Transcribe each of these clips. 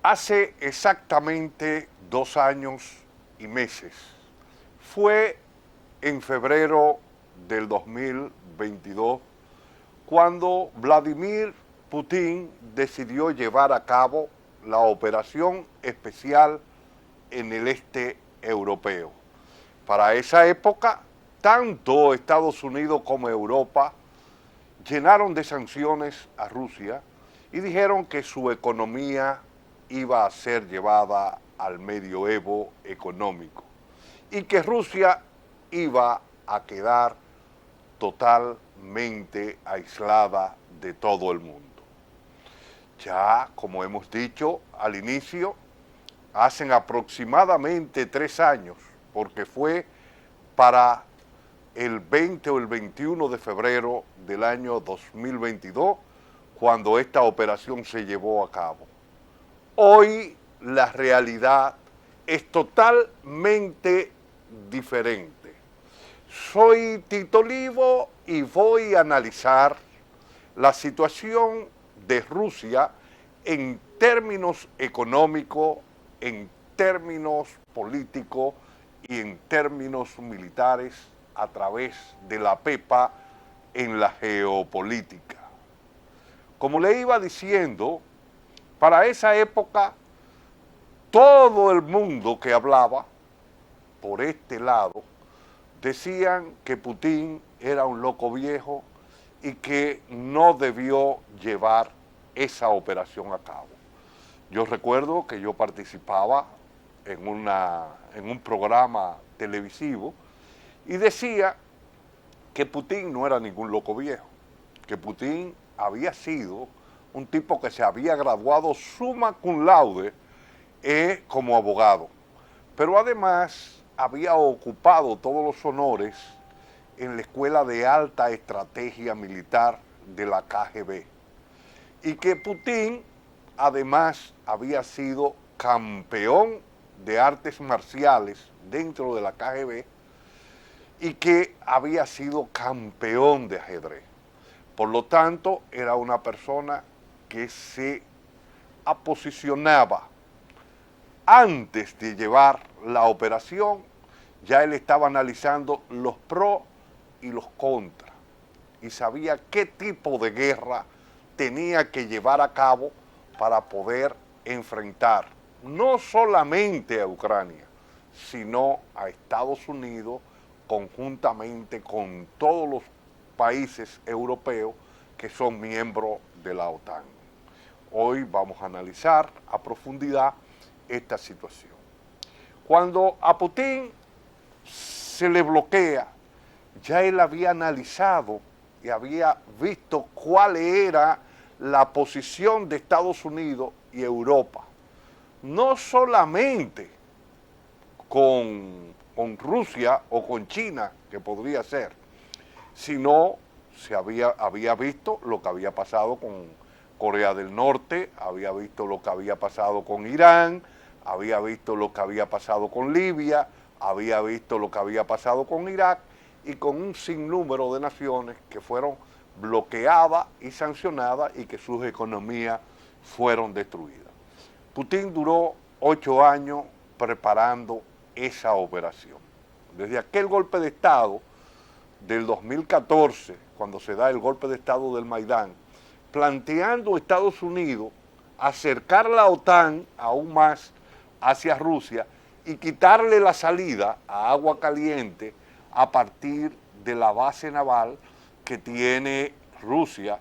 Hace exactamente 2 años y meses, fue en febrero del 2022, cuando Vladimir Putin decidió llevar a cabo la operación especial en el este europeo. Para esa época, tanto Estados Unidos como Europa llenaron de sanciones a Rusia y dijeron que su economía iba a ser llevada al medioevo económico y que Rusia iba a quedar totalmente aislada de todo el mundo. Ya, como hemos dicho al inicio, hacen aproximadamente 3 años, porque fue para el 20 o el 21 de febrero del año 2022 cuando esta operación se llevó a cabo. Hoy la realidad es totalmente diferente. Soy Tito Olivo y voy a analizar la situación de Rusia en términos económicos, en términos políticos y en términos militares a través de la PEPA en la geopolítica. Como le iba diciendo, para esa época todo el mundo que hablaba por este lado decían que Putin era un loco viejo y que no debió llevar esa operación a cabo. Yo recuerdo que yo participaba en un programa televisivo y decía que Putin no era ningún loco viejo, que Putin había sido un tipo que se había graduado summa cum laude como abogado, pero además había ocupado todos los honores en la Escuela de Alta Estrategia Militar de la KGB, y que Putin además había sido campeón de artes marciales dentro de la KGB y que había sido campeón de ajedrez. Por lo tanto, era una persona que se aposicionaba antes de llevar la operación. Ya él estaba analizando los pros y los contras y sabía qué tipo de guerra tenía que llevar a cabo para poder enfrentar no solamente a Ucrania, sino a Estados Unidos conjuntamente con todos los países europeos que son miembros de la OTAN. Hoy vamos a analizar a profundidad esta situación. Cuando a Putin se le bloquea, ya él había analizado y había visto cuál era la posición de Estados Unidos y Europa, no solamente con Rusia o con China, que podría ser, sino se había visto lo que había pasado con Corea del Norte, había visto lo que había pasado con Irán, había visto lo que había pasado con Libia, había visto lo que había pasado con Irak y con un sinnúmero de naciones que fueron bloqueadas y sancionadas y que sus economías fueron destruidas. Putin duró 8 años preparando esa operación. Desde aquel golpe de Estado del 2014, cuando se da el golpe de Estado del Maidán, planteando a Estados Unidos acercar la OTAN aún más hacia Rusia y quitarle la salida a agua caliente a partir de la base naval que tiene Rusia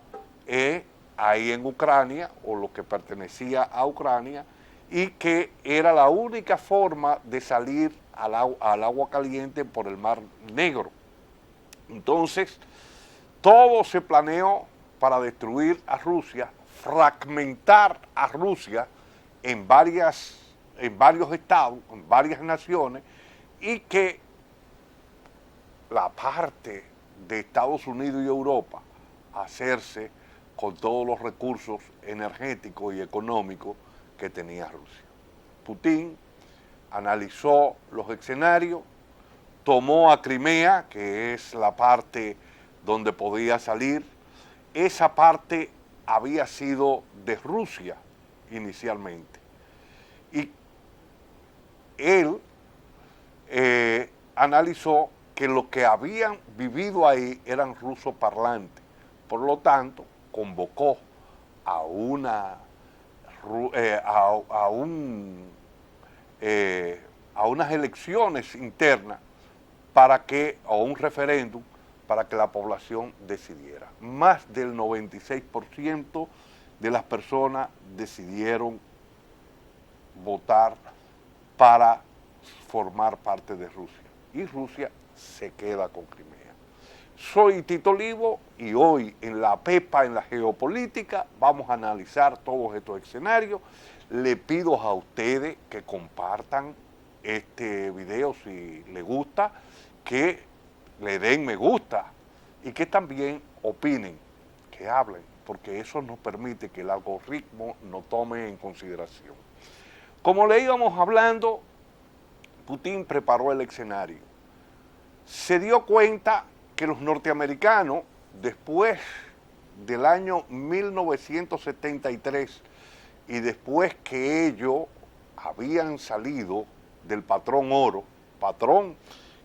ahí en Ucrania, o lo que pertenecía a Ucrania, y que era la única forma de salir al agua caliente por el Mar Negro. Entonces, todo se planeó para destruir a Rusia, fragmentar a Rusia en varios estados, en varias naciones, y que la parte de Estados Unidos y Europa hacerse con todos los recursos energéticos y económicos que tenía Rusia. Putin analizó los escenarios, tomó a Crimea, que es la parte donde podía salir. Esa parte había sido de Rusia inicialmente. Y él analizó que los que habían vivido ahí eran rusos parlantes. Por lo tanto, convocó a una a unas elecciones internas para que, o un referéndum, para que la población decidiera. Más del 96% de las personas decidieron votar para formar parte de Rusia. Y Rusia se queda con Crimea. Soy Tito Olivo y hoy en la Pepa, en la geopolítica, vamos a analizar todos estos escenarios. Le pido a ustedes que compartan este video si les gusta, que le den me gusta y que también opinen, que hablen, porque eso nos permite que el algoritmo nos tome en consideración. Como le íbamos hablando, Putin preparó el escenario. Se dio cuenta que los norteamericanos, después del año 1973 y después que ellos habían salido del patrón oro, patrón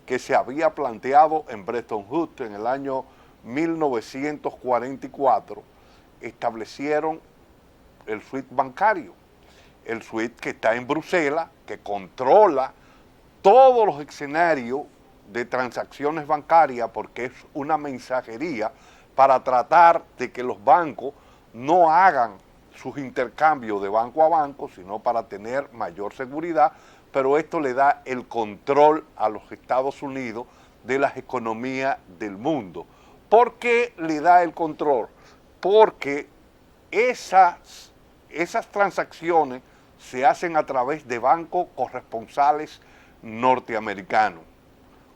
que se había planteado en Bretton Woods en el año 1944, establecieron el SWIFT bancario. El SWIFT que está en Bruselas, que controla todos los escenarios de transacciones bancarias, porque es una mensajería para tratar de que los bancos no hagan sus intercambios de banco a banco, sino para tener mayor seguridad, pero esto le da el control a los Estados Unidos de las economías del mundo. ¿Por qué le da el control? Porque esas transacciones se hacen a través de bancos corresponsales norteamericanos.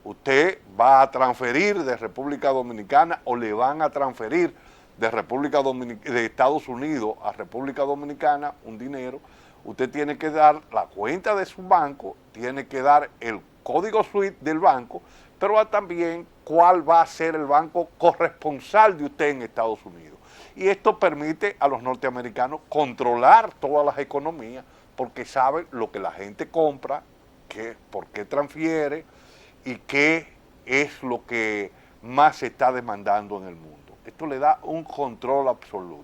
Usted va a transferir de República Dominicana o le van a transferir de Estados Unidos a República Dominicana un dinero, usted tiene que dar la cuenta de su banco, tiene que dar el código SWIFT del banco, pero también cuál va a ser el banco corresponsal de usted en Estados Unidos. Y esto permite a los norteamericanos controlar todas las economías porque saben lo que la gente compra, por qué transfiere y qué es lo que más se está demandando en el mundo. Esto le da un control absoluto.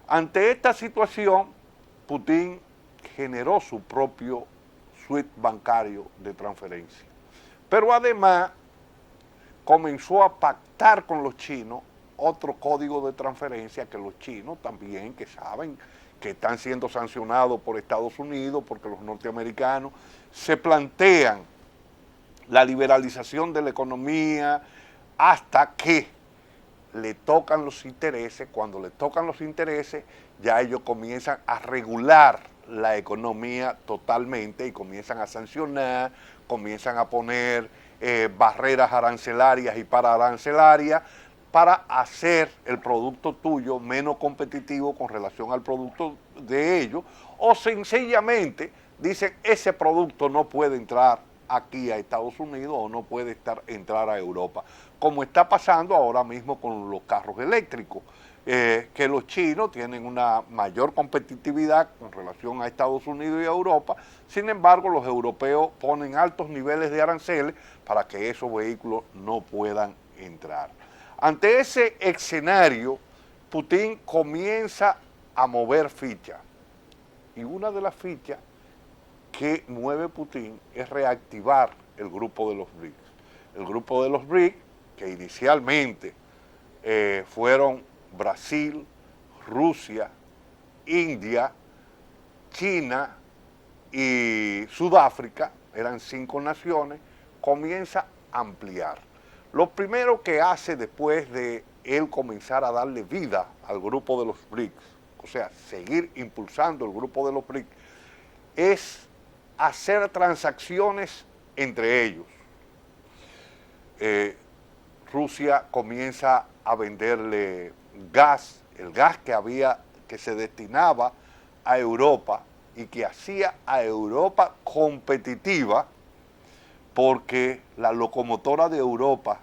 Ante esta situación, Putin generó su propio SWIFT bancario de transferencia. Pero además comenzó a pactar con los chinos otro código de transferencia que los chinos también, que saben que están siendo sancionados por Estados Unidos, porque los norteamericanos se plantean la liberalización de la economía hasta que le tocan los intereses. Cuando le tocan los intereses, ya ellos comienzan a regular la economía totalmente y comienzan a sancionar, comienzan a poner barreras arancelarias y pararancelarias para hacer el producto tuyo menos competitivo con relación al producto de ellos, o sencillamente dicen ese producto no puede entrar aquí a Estados Unidos o no puede entrar a Europa, como está pasando ahora mismo con los carros eléctricos, que los chinos tienen una mayor competitividad con relación a Estados Unidos y a Europa. Sin embargo, los europeos ponen altos niveles de aranceles para que esos vehículos no puedan entrar. Ante ese escenario, Putin comienza a mover fichas, y una de las fichas que mueve Putin es reactivar el grupo de los BRICS. El grupo de los BRICS, que inicialmente fueron Brasil, Rusia, India, China y Sudáfrica, eran 5 naciones, comienza a ampliar. Lo primero que hace después de él comenzar a darle vida al grupo de los BRICS, o sea, seguir impulsando el grupo de los BRICS, es hacer transacciones entre ellos. Rusia comienza a venderle gas, el gas que se destinaba a Europa y que hacía a Europa competitiva, porque la locomotora de Europa,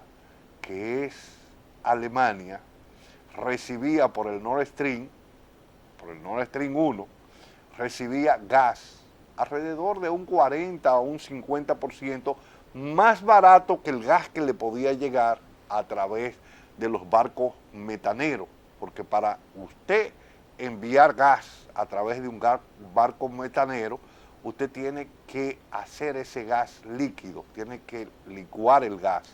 que es Alemania recibía por el Nord Stream 1, recibía gas alrededor de un 40 o un 50% más barato que el gas que le podía llegar a través de los barcos metaneros, porque para usted enviar gas a través de un barco metanero, usted tiene que hacer ese gas líquido, tiene que licuar el gas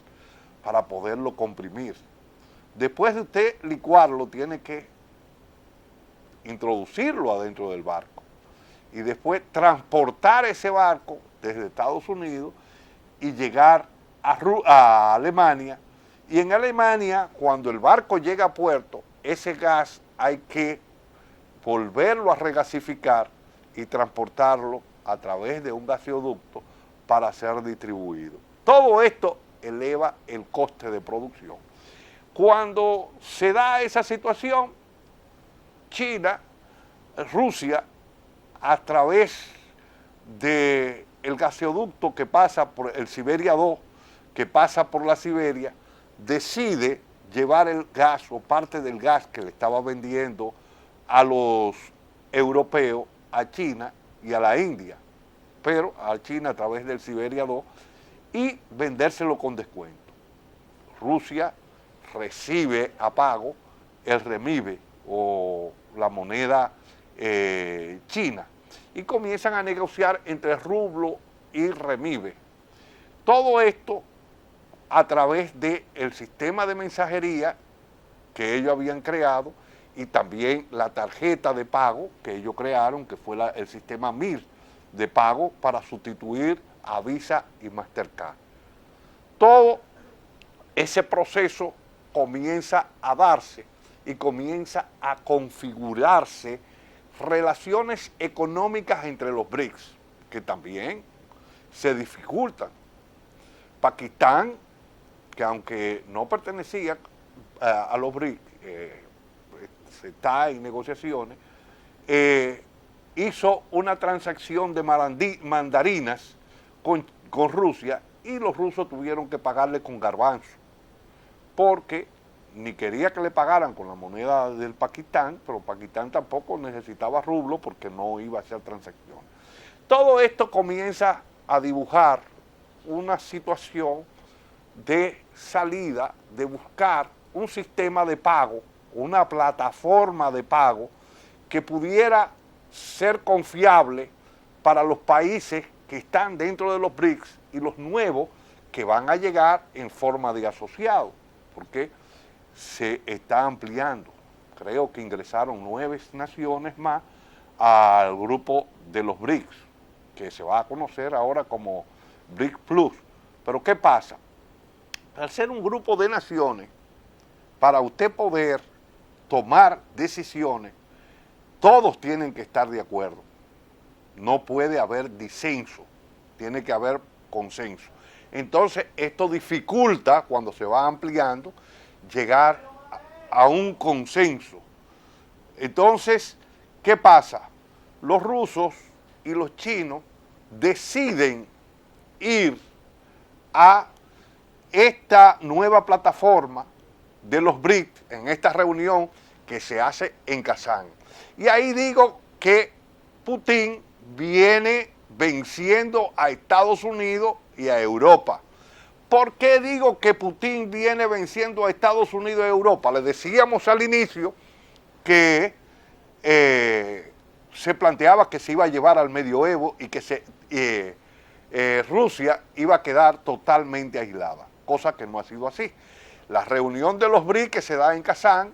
para poderlo comprimir. Después de usted licuarlo, tiene que introducirlo adentro del barco y después transportar ese barco desde Estados Unidos y llegar a Alemania. Y en Alemania, cuando el barco llega a puerto, ese gas hay que volverlo a regasificar y transportarlo a través de un gasoducto para ser distribuido. Todo esto eleva el coste de producción. Cuando se da esa situación, China, Rusia, a través del gasoducto que pasa por el Siberia 2, que pasa por la Siberia, decide llevar el gas o parte del gas que le estaba vendiendo a los europeos, a China y a la India, pero a China a través del Siberia 2 y vendérselo con descuento. Rusia recibe a pago el renminbi o la moneda china y comienzan a negociar entre rublo y renminbi. Todo esto a través del sistema de mensajería que ellos habían creado y también la tarjeta de pago que ellos crearon, que fue el sistema MIR de pago para sustituir a Visa y Mastercard. Todo ese proceso comienza a darse y comienza a configurarse relaciones económicas entre los BRICS, que también se dificultan. Pakistán, que aunque no pertenecía a los BRICS, está en negociaciones, hizo una transacción de mandarinas con Rusia y los rusos tuvieron que pagarle con garbanzo, porque ni quería que le pagaran con la moneda del Pakistán, pero Pakistán tampoco necesitaba rublo porque no iba a hacer transacciones. Todo esto comienza a dibujar una situación de salida, de buscar un sistema de pago, una plataforma de pago que pudiera ser confiable para los países que están dentro de los BRICS y los nuevos que van a llegar en forma de asociados, porque se está ampliando. Creo que ingresaron 9 naciones más al grupo de los BRICS, que se va a conocer ahora como BRICS Plus. Pero ¿qué pasa? Al ser un grupo de naciones, para usted poder tomar decisiones, todos tienen que estar de acuerdo. No puede haber disenso, tiene que haber consenso. Entonces, esto dificulta, cuando se va ampliando, llegar a un consenso. Entonces, ¿qué pasa? Los rusos y los chinos deciden ir a esta nueva plataforma de los BRICS en esta reunión que se hace en Kazán. Y ahí digo que Putin viene venciendo a Estados Unidos y a Europa. ¿Por qué digo que Putin viene venciendo a Estados Unidos y a Europa? Les decíamos al inicio que se planteaba que se iba a llevar al medioevo y que Rusia iba a quedar totalmente aislada, cosa que no ha sido así. La reunión de los BRICS que se da en Kazán,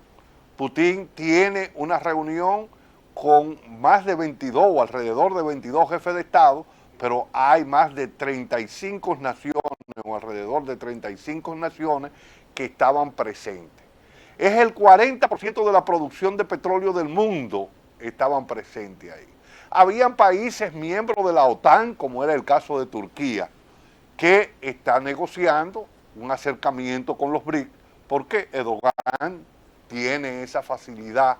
Putin tiene una reunión con más de 22 o alrededor de 22 jefes de Estado, pero hay más de 35 naciones o alrededor de 35 naciones que estaban presentes. Es el 40% de la producción de petróleo del mundo estaban presentes ahí. Habían países miembros de la OTAN, como era el caso de Turquía, que está negociando un acercamiento con los BRICS, porque Erdogan tiene esa facilidad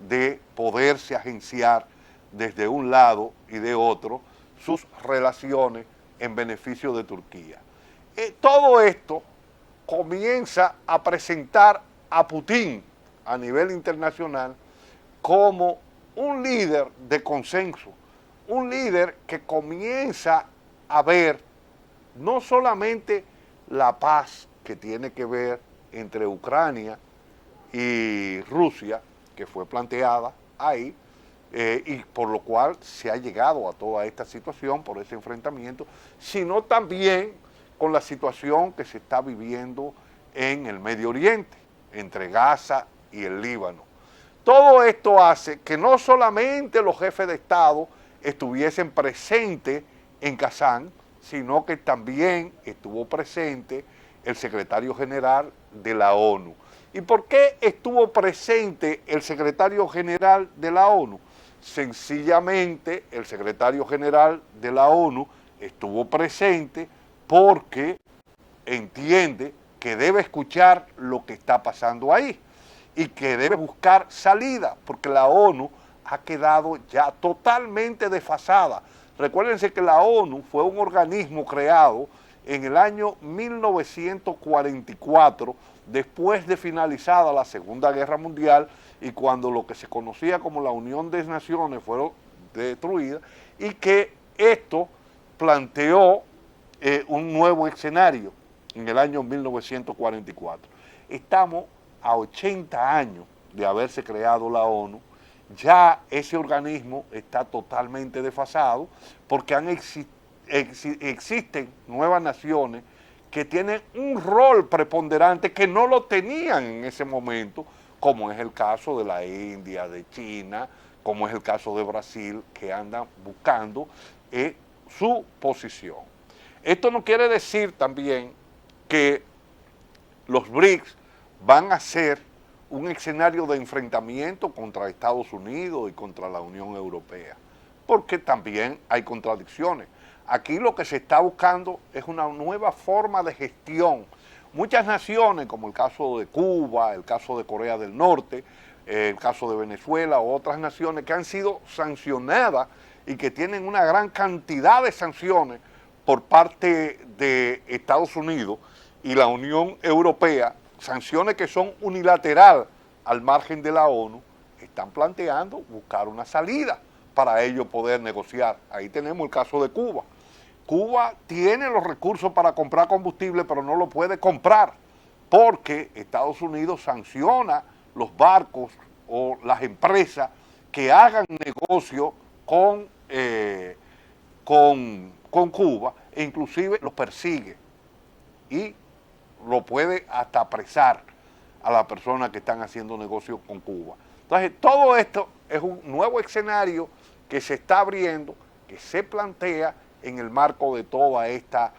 de poderse agenciar desde un lado y de otro sus relaciones en beneficio de Turquía. Todo esto comienza a presentar a Putin a nivel internacional como un líder de consenso, un líder que comienza a ver no solamente la paz que tiene que ver entre Ucrania y Rusia, que fue planteada ahí, y por lo cual se ha llegado a toda esta situación, por ese enfrentamiento, sino también con la situación que se está viviendo en el Medio Oriente, entre Gaza y el Líbano. Todo esto hace que no solamente los jefes de Estado estuviesen presentes en Kazán, sino que también estuvo presente el secretario general de la ONU. ¿Y por qué estuvo presente el secretario general de la ONU? Sencillamente el secretario general de la ONU estuvo presente porque entiende que debe escuchar lo que está pasando ahí y que debe buscar salida, porque la ONU ha quedado ya totalmente desfasada. Recuérdense que la ONU fue un organismo creado en el año 1944, después de finalizada la Segunda Guerra Mundial y cuando lo que se conocía como la Unión de Naciones fueron destruidas, y que esto planteó un nuevo escenario en el año 1944. Estamos a 80 años de haberse creado la ONU. Ya ese organismo está totalmente desfasado porque existen nuevas naciones que tienen un rol preponderante que no lo tenían en ese momento, como es el caso de la India, de China, como es el caso de Brasil, que andan buscando su posición. Esto no quiere decir también que los BRICS van a ser un escenario de enfrentamiento contra Estados Unidos y contra la Unión Europea, porque también hay contradicciones. Aquí lo que se está buscando es una nueva forma de gestión. Muchas naciones, como el caso de Cuba, el caso de Corea del Norte, el caso de Venezuela u otras naciones que han sido sancionadas y que tienen una gran cantidad de sanciones por parte de Estados Unidos y la Unión Europea, sanciones que son unilateral al margen de la ONU, están planteando buscar una salida para ellos poder negociar. Ahí tenemos el caso de Cuba. Cuba tiene los recursos para comprar combustible, pero no lo puede comprar porque Estados Unidos sanciona los barcos o las empresas que hagan negocio con Cuba, e inclusive los persigue y lo puede hasta apresar a las personas que están haciendo negocio con Cuba. Entonces, todo esto es un nuevo escenario que se está abriendo, que se plantea en el marco de todas estas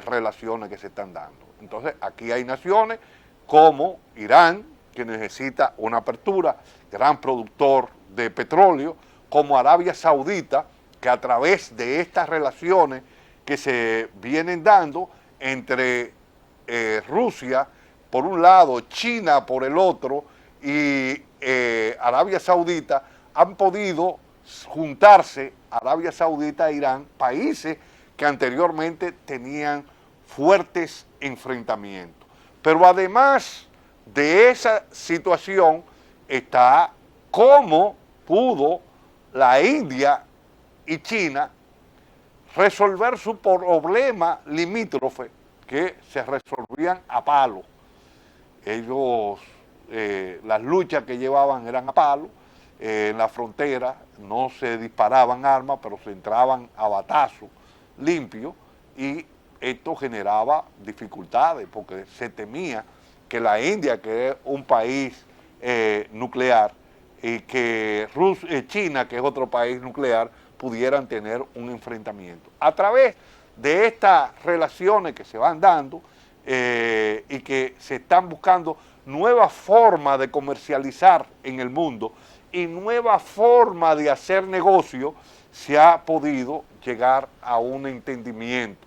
relaciones que se están dando. Entonces, aquí hay naciones como Irán, que necesita una apertura, gran productor de petróleo, como Arabia Saudita, que a través de estas relaciones que se vienen dando entre Rusia por un lado, China por el otro y Arabia Saudita, han podido juntarse Arabia Saudita e Irán, países que anteriormente tenían fuertes enfrentamientos. Pero además de esa situación está cómo pudo la India y China resolver su problema limítrofe, que se resolvían a palo. Ellos, las luchas que llevaban eran a palo, en la frontera no se disparaban armas, pero se entraban a batazo limpio, y esto generaba dificultades porque se temía que la India, que es un país nuclear, y que China, que es otro país nuclear, pudieran tener un enfrentamiento. A través de estas relaciones que se van dando y que se están buscando nuevas formas de comercializar en el mundo y nuevas formas de hacer negocio, se ha podido llegar a un entendimiento.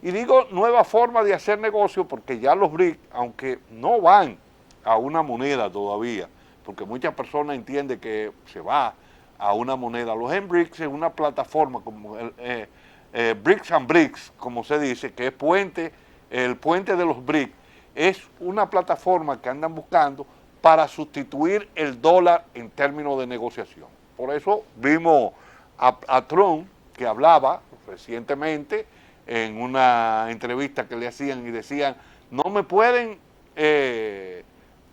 Y digo nueva forma de hacer negocio porque ya los BRICS, aunque no van a una moneda todavía, porque muchas personas entienden que se va a una moneda, los BRICS es una plataforma como BRICS and BRICS, como se dice, que es el puente de los BRICS, es una plataforma que andan buscando para sustituir el dólar en términos de negociación. Por eso vimos a Trump, que hablaba recientemente en una entrevista que le hacían y decían, no me pueden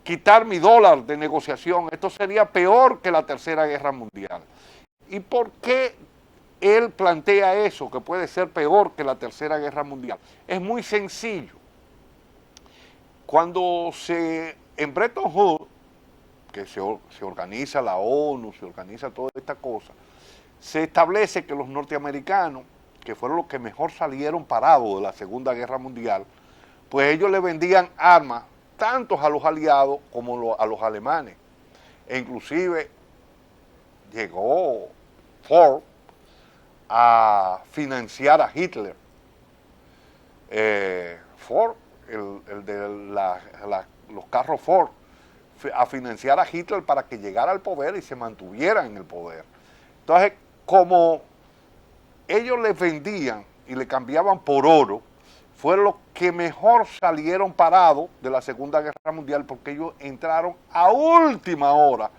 quitar mi dólar de negociación, esto sería peor que la Tercera Guerra Mundial. ¿Y por qué él plantea eso, que puede ser peor que la Tercera Guerra Mundial? Es muy sencillo. Cuando en Bretton Woods, que se organiza la ONU, se organiza toda esta cosa, se establece que los norteamericanos, que fueron los que mejor salieron parados de la Segunda Guerra Mundial, pues ellos le vendían armas tanto a los aliados como a los alemanes. E inclusive llegó Ford a financiar a Hitler. Ford, el de los carros Ford, a financiar a Hitler para que llegara al poder y se mantuviera en el poder. Entonces, como ellos les vendían y le cambiaban por oro, fueron los que mejor salieron parados de la Segunda Guerra Mundial, porque ellos entraron a última hora,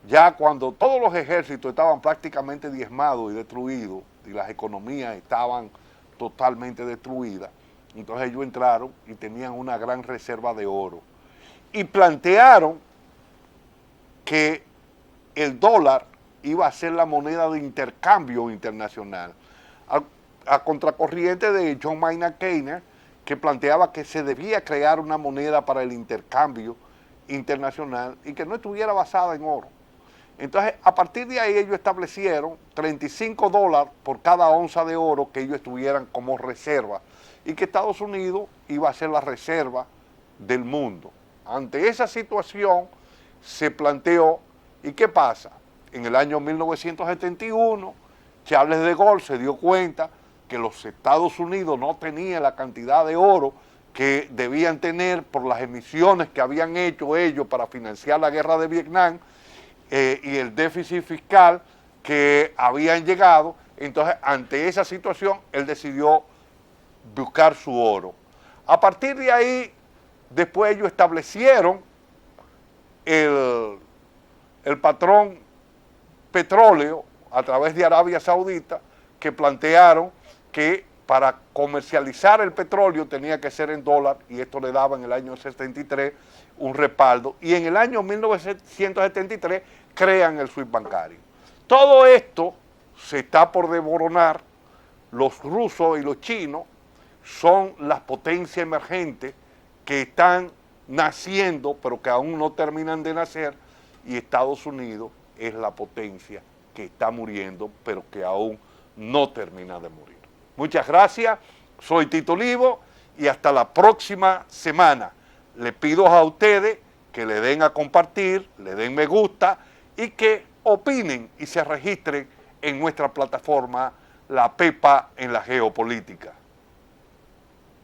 ya cuando todos los ejércitos estaban prácticamente diezmados y destruidos, y las economías estaban totalmente destruidas. Entonces ellos entraron y tenían una gran reserva de oro. Y plantearon que el dólar iba a ser la moneda de intercambio internacional, a contracorriente de John Maynard Keynes, que planteaba que se debía crear una moneda para el intercambio internacional y que no estuviera basada en oro. Entonces, a partir de ahí ellos establecieron $35 por cada onza de oro que ellos tuvieran como reserva y que Estados Unidos iba a ser la reserva del mundo. Ante esa situación se planteó, ¿y qué pasa? En el año 1971, Charles de Gaulle se dio cuenta que los Estados Unidos no tenían la cantidad de oro que debían tener por las emisiones que habían hecho ellos para financiar la guerra de Vietnam y el déficit fiscal que habían llegado. Entonces, ante esa situación, él decidió buscar su oro. A partir de ahí, después ellos establecieron el patrón petróleo a través de Arabia Saudita, que plantearon que para comercializar el petróleo tenía que ser en dólar, y esto le daba en el año 73 un respaldo, y en el año 1973 crean el SWIFT bancario. Todo esto se está por desmoronar. Los rusos y los chinos son las potencias emergentes que están naciendo, pero que aún no terminan de nacer, y Estados Unidos es la potencia que está muriendo, pero que aún no termina de morir. Muchas gracias, soy Tito Olivo y hasta la próxima semana. Le pido a ustedes que le den a compartir, le den me gusta y que opinen y se registren en nuestra plataforma La Pepa en la Geopolítica.